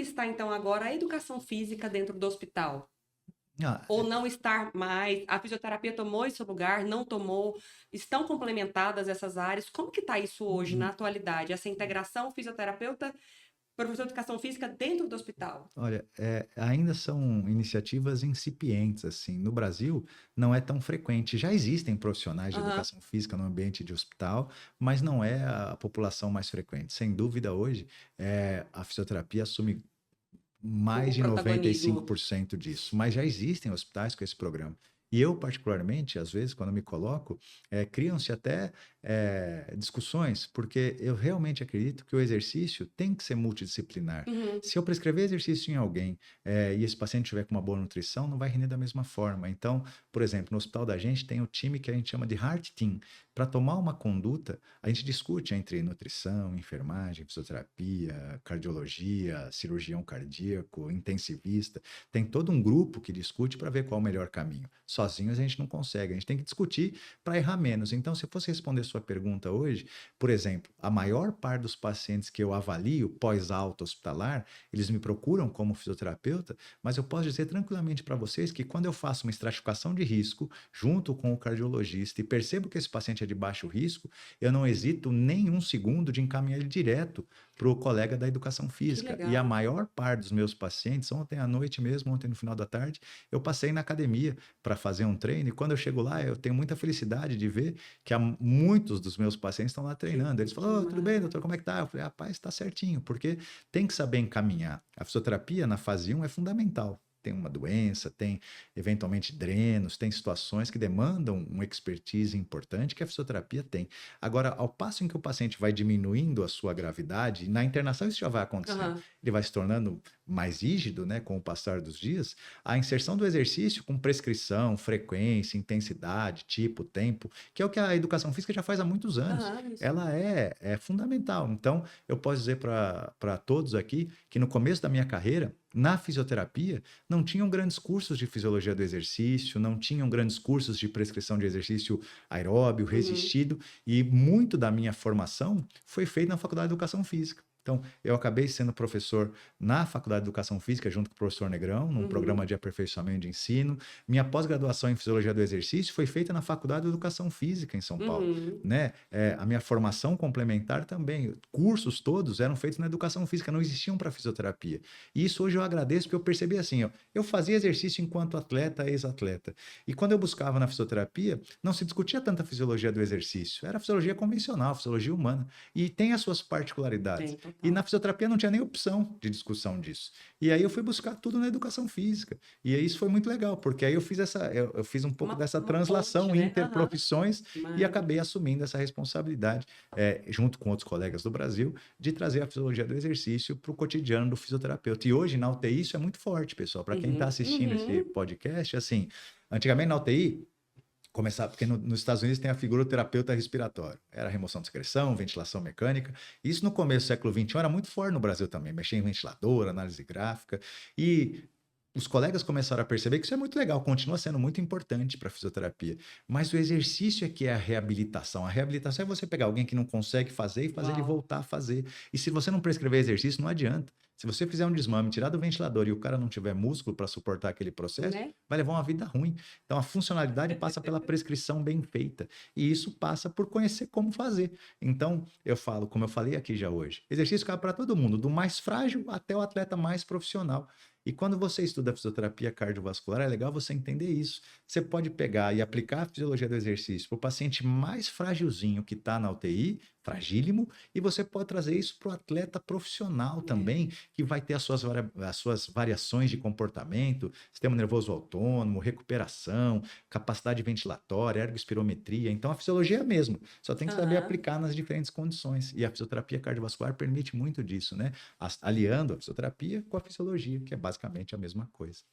está, então, agora a educação física dentro do hospital? Ah, Ou não estar mais? A fisioterapia tomou esse lugar, não tomou? Estão complementadas essas áreas? Como que está isso hoje, na atualidade? Essa integração fisioterapeuta, professor de educação física dentro do hospital? olha, ainda são iniciativas incipientes, assim. No Brasil, não é tão frequente. Já existem profissionais de Aham. educação física no ambiente de hospital, mas não é a população mais frequente. Sem dúvida, hoje, a fisioterapia assume mais O de noventa e cinco protagonismo. por cento disso, mas já existem hospitais com esse programa. E eu, particularmente, às vezes, quando me coloco, criam-se até discussões, porque eu realmente acredito que o exercício tem que ser multidisciplinar. Uhum. Se eu prescrever exercício em alguém e esse paciente tiver com uma boa nutrição, não vai render da mesma forma. Então, por exemplo, no hospital da gente tem o time que a gente chama de Heart Team. Para tomar uma conduta, a gente discute entre nutrição, enfermagem, fisioterapia, cardiologia, cirurgião cardíaco, intensivista. Tem todo um grupo que discute para ver qual é o melhor caminho. Sozinhos a gente não consegue, a gente tem que discutir para errar menos. Então, se eu fosse responder sua pergunta hoje, por exemplo, a maior parte dos pacientes que eu avalio pós-alta hospitalar, eles me procuram como fisioterapeuta, mas eu posso dizer tranquilamente para vocês que quando eu faço uma estratificação de risco junto com o cardiologista e percebo que esse paciente é de baixo risco, eu não hesito nem um segundo de encaminhar ele direto para o colega da educação Que física. E a legal. maior parte dos meus pacientes, ontem à noite mesmo, ontem no final da tarde, eu passei na academia para fazer um treino e quando eu chego lá, eu tenho muita felicidade de ver que muitos dos meus pacientes estão lá Que, treinando. Eles que falam, "Ô, tudo bem, doutor, demais. como é que tá?" Eu falei, rapaz, está certinho, porque tem que saber encaminhar. A fisioterapia na fase 1 é fundamental. Tem uma doença, tem eventualmente drenos, tem situações que demandam uma expertise importante que a fisioterapia tem. Agora, ao passo em que o paciente vai diminuindo a sua gravidade, e na internação isso já vai acontecendo, Aham. ele vai se tornando mais rígido, né, com o passar dos dias, a inserção do exercício com prescrição, frequência, intensidade, tipo, tempo, que é o que a educação física já faz há muitos anos, Aham, isso. ela é fundamental. Então, eu posso dizer para todos aqui que no começo da minha carreira, na fisioterapia, não tinham grandes cursos de fisiologia do exercício, não tinham grandes cursos de prescrição de exercício aeróbio, Uhum. resistido, e muito da minha formação foi feita na Faculdade de Educação Física. Então, eu acabei sendo professor na Faculdade de Educação Física, junto com o professor Negrão, num programa Uhum. de aperfeiçoamento de ensino. Minha pós-graduação em Fisiologia do Exercício foi feita na Faculdade de Educação Física, em São Paulo. Uhum. Né? A minha formação complementar também, cursos todos eram feitos na Educação Física, não existiam para fisioterapia. E isso hoje eu agradeço, porque eu percebi assim, ó, eu fazia exercício enquanto atleta, ex-atleta. E quando eu buscava na fisioterapia, não se discutia tanta fisiologia do exercício, era fisiologia convencional, fisiologia humana. E tem as suas particularidades. Tem, E na total. fisioterapia não tinha nem opção de discussão disso. E aí eu fui buscar tudo na educação física. E aí isso foi muito legal, porque aí eu fiz um pouco dessa Uma ponte, translação né? Aham. interprofissões e Mas, acabei assumindo essa responsabilidade, junto com outros colegas do Brasil, de trazer a fisiologia do exercício para o cotidiano do fisioterapeuta. E hoje na UTI isso é muito forte, pessoal. Para quem está uhum. assistindo esse Uhum. podcast, assim, antigamente na UTI começar, porque nos Estados Unidos tem a figura do terapeuta respiratório. Era remoção de secreção, ventilação mecânica. Isso no começo do século XXI era muito forte no Brasil também, mexer em ventilador, análise gráfica. E os colegas começaram a perceber que isso é muito legal, continua sendo muito importante para a fisioterapia. Mas o exercício é que é a reabilitação. A reabilitação é você pegar alguém que não consegue fazer e fazer ele Uau. voltar a fazer. E se você não prescrever exercício, não adianta. Se você fizer um desmame, tirar do ventilador e o cara não tiver músculo para suportar aquele processo, Né? vai levar uma vida ruim. Então, a funcionalidade passa pela prescrição bem feita. E isso passa por conhecer como fazer. Então, eu falo, como eu falei aqui já hoje, exercício cabe para todo mundo, do mais frágil até o atleta mais profissional. E quando você estuda fisioterapia cardiovascular, é legal você entender isso. Você pode pegar e aplicar a fisiologia do exercício para o paciente mais frágilzinho que está na UTI, fragílimo, e você pode trazer isso para o atleta profissional É. também, que vai ter as suas variações de comportamento, sistema nervoso autônomo, recuperação, capacidade ventilatória, ergospirometria. Então, a fisiologia é a mesma, só tem que saber Aham. aplicar nas diferentes condições. E a fisioterapia cardiovascular permite muito disso, né? Aliando a fisioterapia com a fisiologia, que é basicamente a mesma coisa.